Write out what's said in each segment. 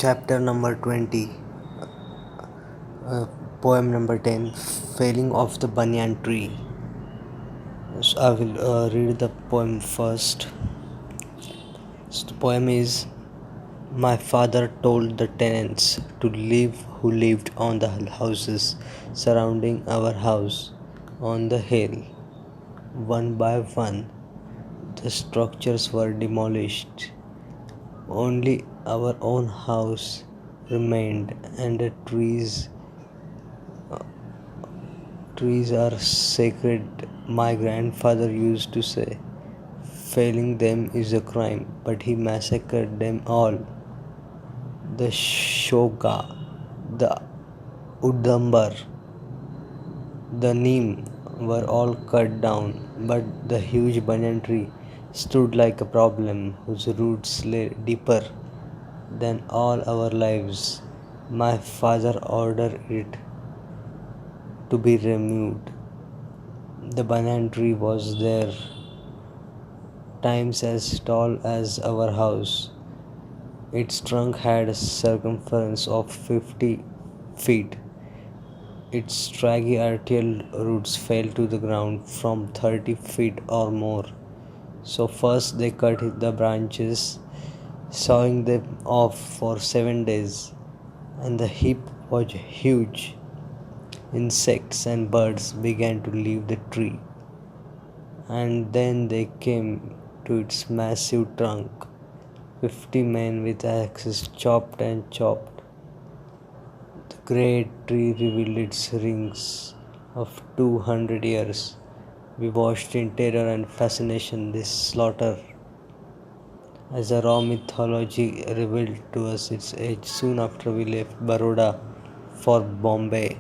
Chapter number 20, uh, poem number 10, Failing of the Banyan Tree. So I will read the poem first. So the poem is: My father told the tenants to leave who lived on the houses surrounding our house on the hill. One by one, the structures were demolished. Only our own house remained, and the trees are sacred, my grandfather used to say. Failing them is a crime, but he massacred them all. The shoga, the udambar, the neem were all cut down, but the huge banyan tree stood like a problem whose roots lay deeper than all our lives. My father ordered it to be removed. The banyan tree was there, times as tall as our house. Its trunk had a circumference of 50 feet. Its scraggy arterial roots fell to the ground from 30 feet or more. So first they cut the branches, sawing them off for 7 days, and the heap was huge. Insects and birds began to leave the tree, and then they came to its massive trunk. 50 men with axes chopped and chopped. The great tree revealed its rings of 200 years. We watched in terror and fascination this slaughter as a raw mythology revealed to us its age soon after we left Baroda for Bombay.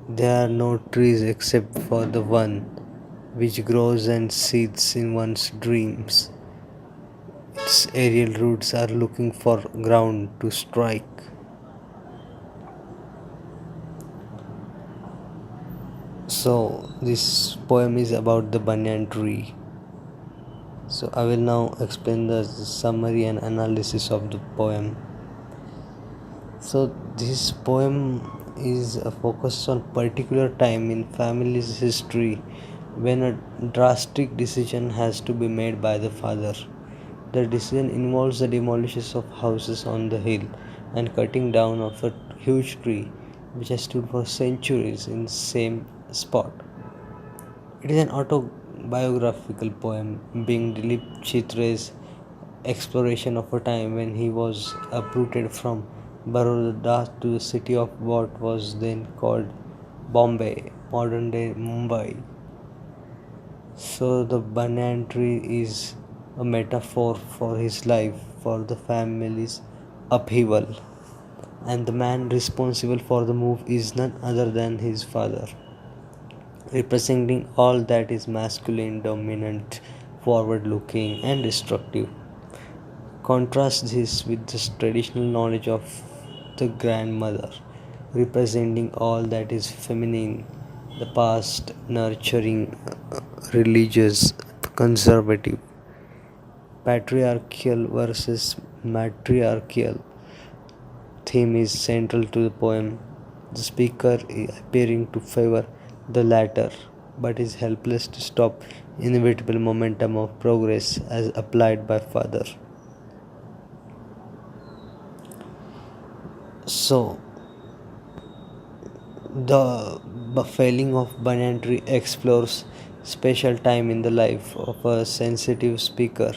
There are no trees except for the one which grows and seeds in one's dreams. Its aerial roots are looking for ground to strike. So, this poem is about the banyan tree. So, I will now explain the summary and analysis of the poem. So, this poem is a focus on particular time in family's history when a drastic decision has to be made by the father. The decision involves the demolition of houses on the hill and cutting down of a huge tree which has stood for centuries in the same spot. It is an autobiographical poem being Dilip Chitre's exploration of a time when he was uprooted from Baroda to the city of what was then called Bombay, modern day Mumbai. So the banyan tree is a metaphor for his life, for the family's upheaval, and the man responsible for the move is none other than his father, representing all that is masculine, dominant, forward looking, and destructive. Contrast this with the traditional knowledge of the grandmother, representing all that is feminine, the past, nurturing, religious, conservative. Patriarchal versus matriarchal theme is central to the poem. The speaker is appearing to favor the latter, but is helpless to stop inevitable momentum of progress as applied by father. So, the failing of banyan tree explores special time in the life of a sensitive speaker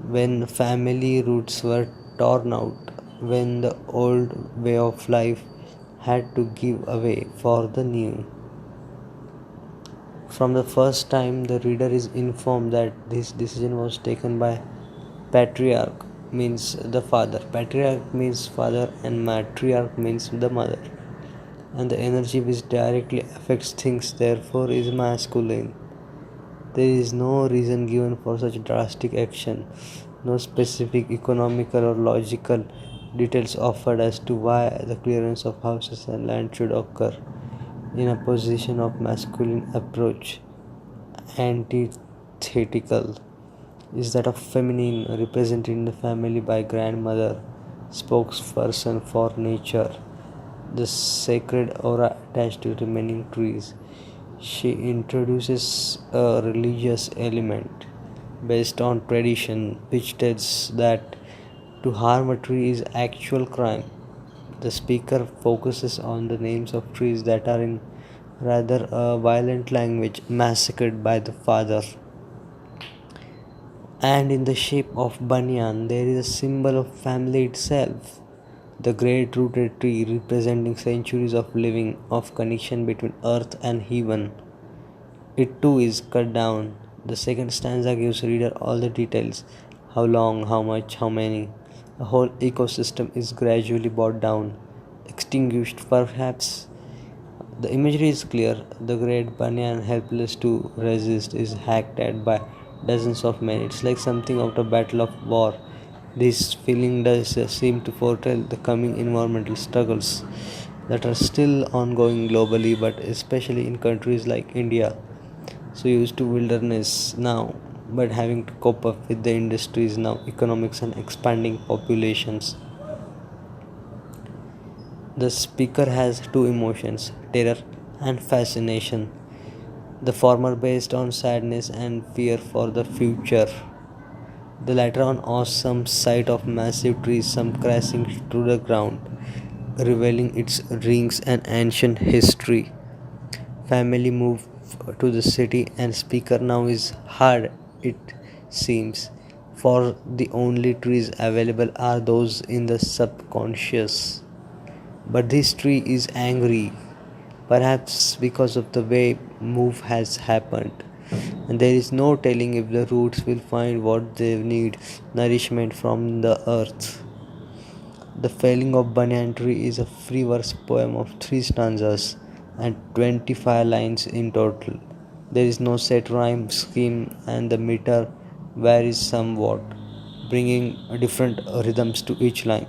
when family roots were torn out, when the old way of life had to give away for the new. From the first time, the reader is informed that this decision was taken by patriarch, means the father. Patriarch means father, and matriarch means the mother. And the energy which directly affects things, therefore, is masculine. There is no reason given for such drastic action, no specific economical or logical details offered as to why the clearance of houses and land should occur in a position of masculine approach. Antithetical is that of feminine, represented in the family by grandmother, spokesperson for nature, the sacred aura attached to remaining trees. She introduces a religious element based on tradition, which states that to harm a tree is actual crime. The speaker focuses on the names of trees that are in rather a violent language massacred by the father. And in the shape of banyan, there is a symbol of family itself. The great rooted tree representing centuries of living, of connection between earth and heaven. It too is cut down. The second stanza gives reader all the details: how long, how much, how many. A whole ecosystem is gradually brought down, extinguished perhaps. The imagery is clear. The great banyan, helpless to resist, is hacked at by dozens of men. It's like something out of battle of war. This feeling does seem to foretell the coming environmental struggles that are still ongoing globally, but especially in countries like India, so used to wilderness now, but having to cope up with the industries now, economics, and expanding populations. The speaker has two emotions: terror and fascination, the former based on sadness and fear for the future, the latter on awesome sight of massive trees, some crashing through the ground, revealing its rings and ancient history. Family moved to the city, and speaker now is hard, it seems, for the only trees available are those in the subconscious. But this tree is angry, perhaps because of the way move has happened, and there is no telling if the roots will find what they need, nourishment from the earth. The Felling of Banyan Tree is a free verse poem of 3 stanzas and 25 lines in total. There is no set rhyme scheme, and the meter varies somewhat, bringing different rhythms to each line.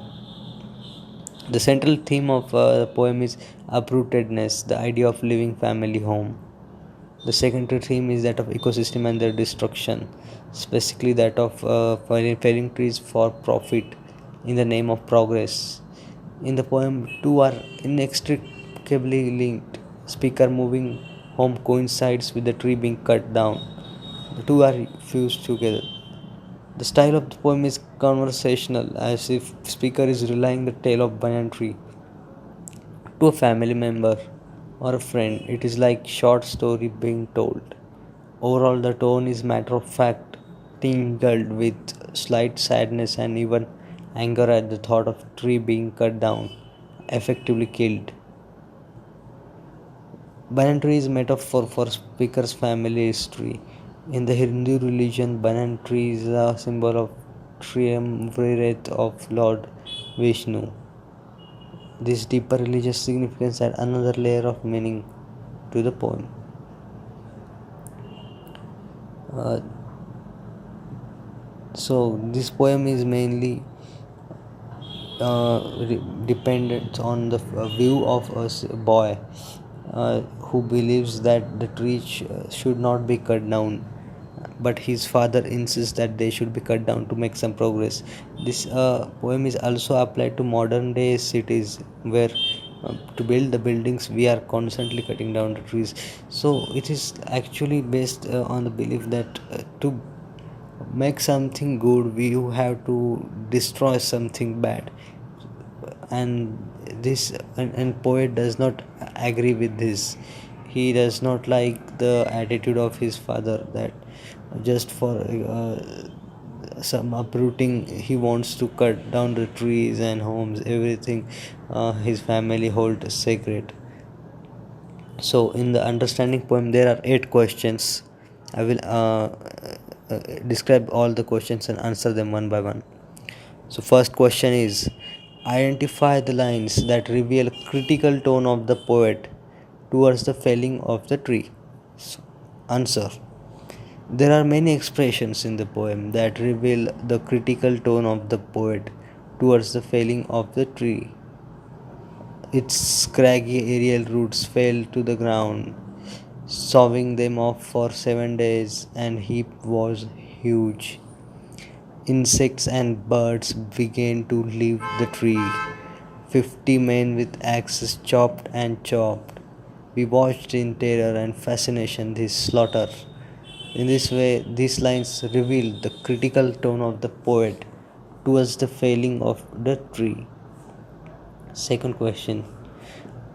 The central theme of the poem is uprootedness, the idea of living family home. The secondary theme is that of ecosystem and their destruction, specifically that of felling trees for profit in the name of progress. In the poem, two are inextricably linked. Speaker moving home coincides with the tree being cut down. The two are fused together. The style of the poem is conversational, as if speaker is relaying the tale of banyan tree to a family member or a friend. It is like short story being told. Overall, the tone is matter of fact, tingled with slight sadness and even anger at the thought of a tree being cut down, effectively killed. Banyan tree is metaphor for speaker's family history. In the Hindu religion, banyan tree is a symbol of triumvirate of Lord Vishnu. This deeper religious significance adds another layer of meaning to the poem. Uh, so this poem is mainly dependent on the view of a boy who believes that the tree should not be cut down, but his father insists that they should be cut down to make some progress. This poem is also applied to modern day cities where to build the buildings we are constantly cutting down the trees. So it is actually based on the belief that to make something good we have to destroy something bad, and and poet does not agree with this. He does not like the attitude of his father that just for some uprooting he wants to cut down the trees and homes, everything his family hold sacred. So in the understanding poem there are 8 questions. I will describe all the questions and answer them one by one. So first question is, identify the lines that reveal critical tone of the poet towards the felling of the tree. So, answer. There are many expressions in the poem that reveal the critical tone of the poet towards the felling of the tree. Its scraggy aerial roots fell to the ground, sawing them off for 7 days, and heap was huge. Insects and birds began to leave the tree. 50 men with axes chopped and chopped. We watched in terror and fascination this slaughter. In this way, these lines reveal the critical tone of the poet towards the felling of the tree. Second question.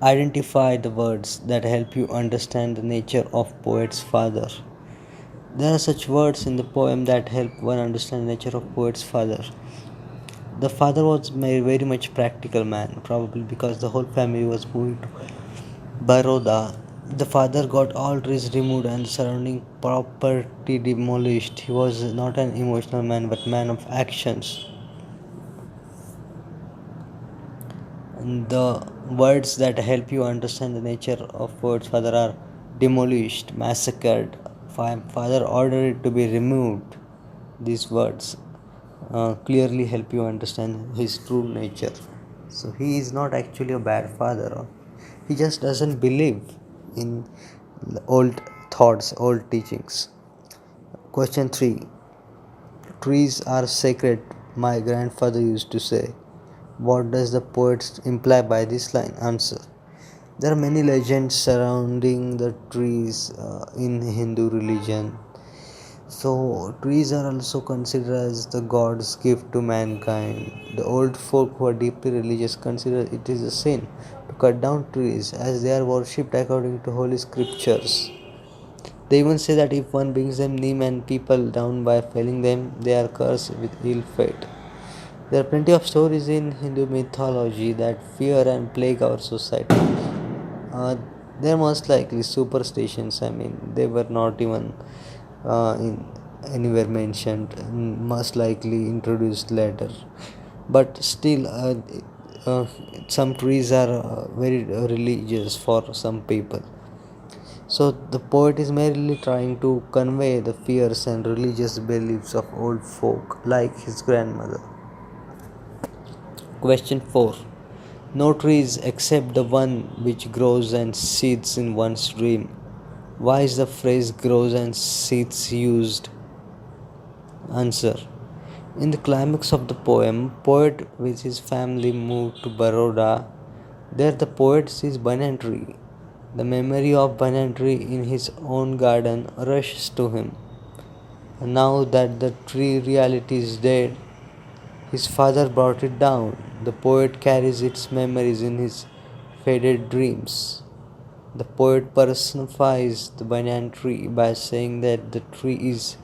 Identify the words that help you understand the nature of poet's father. There are such words in the poem that help one understand the nature of poet's father. The father was very much practical man, probably because the whole family was moving to Baroda. The father got all trees removed and surrounding property demolished. He was not an emotional man but man of actions. And the words that help you understand the nature of words father are demolished, massacred. Father ordered it to be removed. These words clearly help you understand his true nature. So he is not actually a bad father. He just doesn't believe in old thoughts, old teachings. Question 3. Trees are sacred, my grandfather used to say. What does the poet imply by this line? Answer. There are many legends surrounding the trees in Hindu religion. So, trees are also considered as the God's gift to mankind. The old folk who are deeply religious consider it is a sin to cut down trees as they are worshipped according to holy scriptures. They even say that if one brings them neem and people down by felling them, they are cursed with ill fate. There are plenty of stories in Hindu mythology that fear and plague our society. Uh, they're most likely superstitions. I mean, they were not even in anywhere mentioned, most likely introduced later. But still, uh, some trees are very religious for some people. So the poet is merely trying to convey the fears and religious beliefs of old folk like his grandmother. Question 4. No trees except the one which grows and seeds in one's dream. Why is the phrase grows and seeds used? Answer. In the climax of the poem, poet with his family moved to Baroda. There the poet sees banyan tree. The memory of banyan tree in his own garden rushes to him. Now that the tree reality is dead, his father brought it down. The poet carries its memories in his faded dreams. The poet personifies the banyan tree by saying that the tree is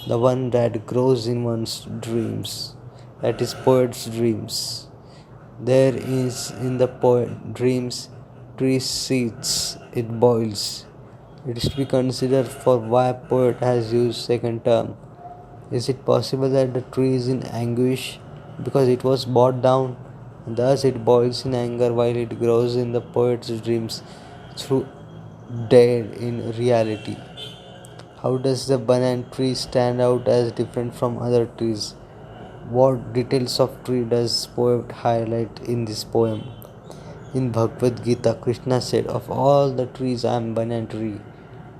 the one that grows in one's dreams. That is poet's dreams. There is in the poet dreams tree seeds, it boils. It is to be considered for why poet has used second term. Is it possible that the tree is in anguish because it was brought down? Thus it boils in anger while it grows in the poet's dreams through dead in reality. How does the banyan tree stand out as different from other trees? What details of tree does poet highlight in this poem? In Bhagavad Gita, Krishna said, "Of all the trees, I am banyan tree."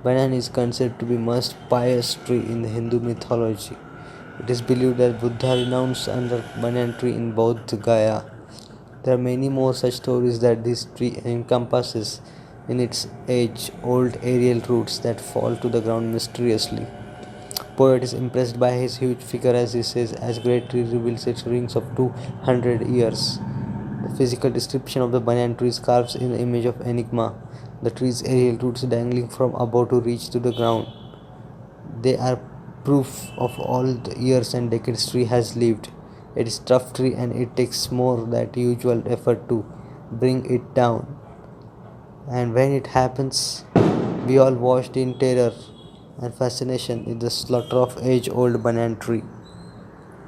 Banyan is considered to be most pious tree in the Hindu mythology. It is believed that Buddha renounced under banyan tree in Bodh Gaya. There are many more such stories that this tree encompasses in its age-old aerial roots that fall to the ground mysteriously. Poet is impressed by his huge figure as he says, as great tree reveals its rings of 200 years. The physical description of the banyan tree carves in the image of enigma, the tree's aerial roots dangling from above to reach to the ground. They are proof of all the years and decades tree has lived. It is tough tree and it takes more than usual effort to bring it down. And when it happens, we all watched in terror and fascination in the slaughter of age-old banyan tree.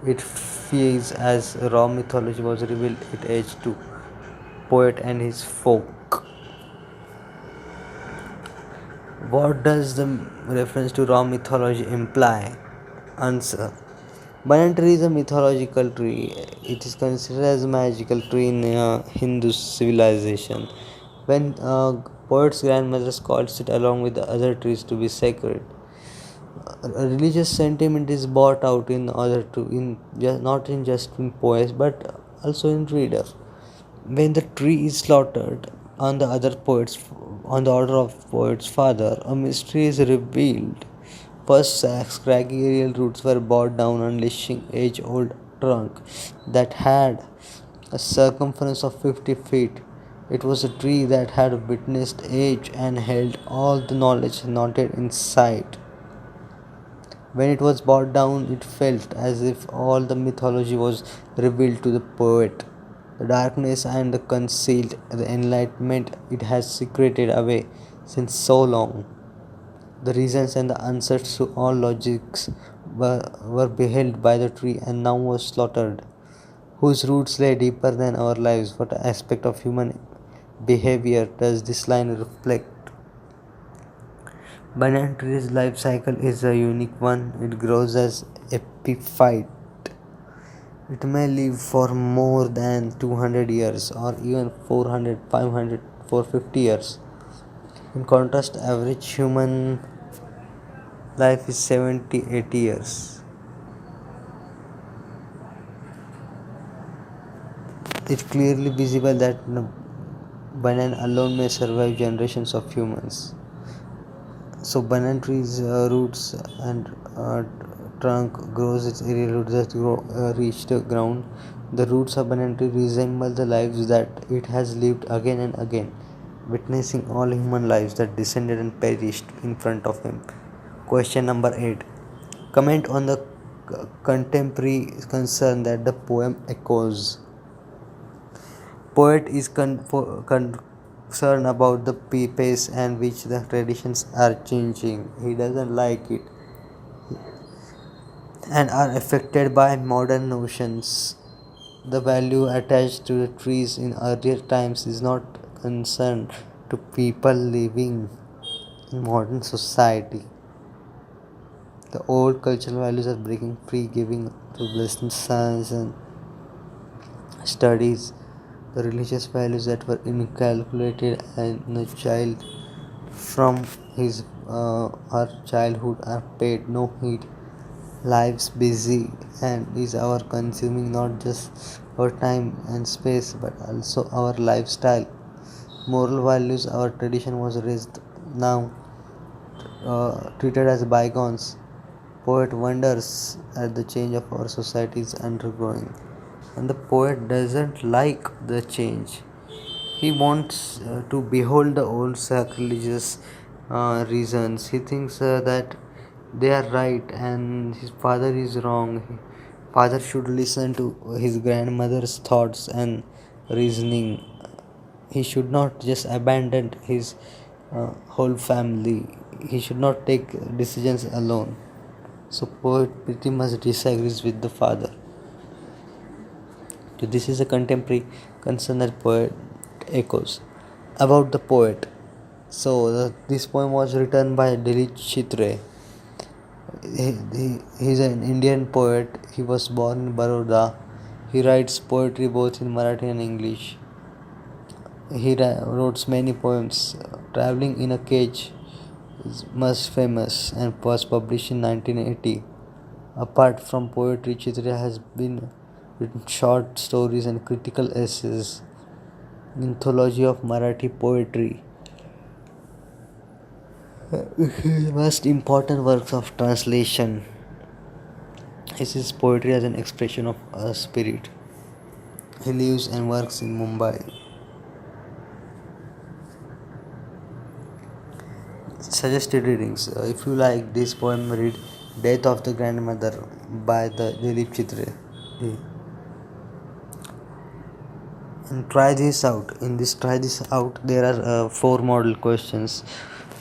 It feels as raw mythology was revealed at age 2, poet and his folk. What does the reference to raw mythology imply? Answer. Banyan tree is a mythological tree. It is considered as a magical tree in Hindu civilization. When poet's grandmother calls it along with the other trees to be sacred. A religious sentiment is brought out in order to not in just in poets but also in reader. When the tree is slaughtered on the order of poet's father, a mystery is revealed. First, scraggy aerial roots were brought down, unleashing age-old trunk that had a circumference of 50 feet. It was a tree that had witnessed age and held all the knowledge knotted inside. When it was brought down, it felt as if all the mythology was revealed to the poet. The darkness and the concealed, the enlightenment it has secreted away since so long. The reasons and the answers to all logics were beheld by the tree and now was slaughtered, whose roots lay deeper than our lives. What aspect of human behavior does this line reflect? Banana tree's life cycle is a unique one. It grows as epiphyte. It may live for more than 200 years or even 400, 500, 450 years. In contrast, average human life is 70, 80 years. It's clearly visible that banana alone may survive generations of humans. So banana trees roots and trunk grows its aerial roots that reach the ground. The roots of banana tree resemble the lives that it has lived again and again, witnessing all human lives that descended and perished in front of him. Question number 8. Comment on the contemporary concern that the poem echoes. Poet is concerned about the pace and which the traditions are changing. He doesn't like it and are affected by modern notions. The value attached to the trees in earlier times is not concerned to people living in modern society. The old cultural values are breaking free, giving to blessed science and studies. The religious values that were inculcated in a child from his our childhood are paid no heed. Lives busy and is our consuming not just our time and space but also our lifestyle. Moral values, our tradition was raised now treated as bygones. Poet wonders at the change of our society is undergoing, and the poet doesn't like the change. He wants to behold the old sacrilegious reasons. He thinks that they are right and his father is wrong. Father should listen to his grandmother's thoughts and reasoning. He should not just abandon his whole family. He should not take decisions alone. So poet pretty much disagrees with the father. So this is a contemporary concern that poet echoes. About the poet. This poem was written by Dilip Chitre. He's an Indian poet. He was born in Baroda. He writes poetry both in Marathi and English. He wrote many poems. Traveling in a Cage is most famous and was published in 1980. Apart from poetry, Chitre has been written short stories and critical essays. Anthology of Marathi poetry. His most important works of translation. This is poetry as an expression of a spirit. He lives and works in Mumbai. Suggested readings. If you like this poem, read Death of the Grandmother by the Dilip Chitre. And try this out. Try this out, there are 4 model questions.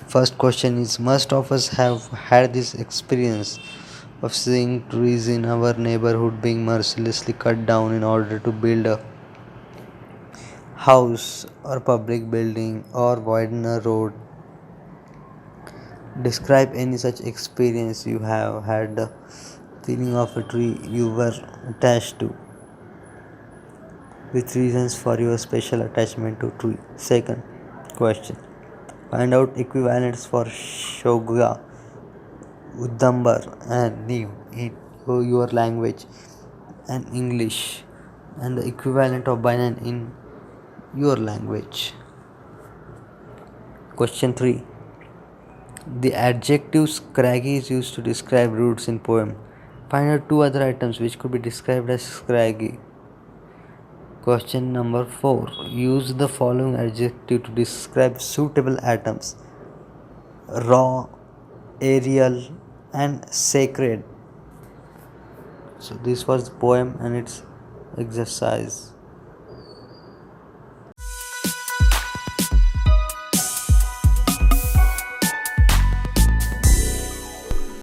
First question is: most of us have had this experience of seeing trees in our neighborhood being mercilessly cut down in order to build a house or public building or widen a road. Describe any such experience you have had, the feeling of a tree you were attached to, with reasons for your special attachment to tree. Second question: find out equivalents for shoga. Udambar and Neem in your language and English, and the equivalent of Banyan in your language. Question 3. The adjective scraggy is used to describe roots in poem. Find out two other items which could be described as scraggy. Question number 4. Use the following adjective to describe suitable atoms: raw, aerial, and sacred. So this was the poem and its exercise.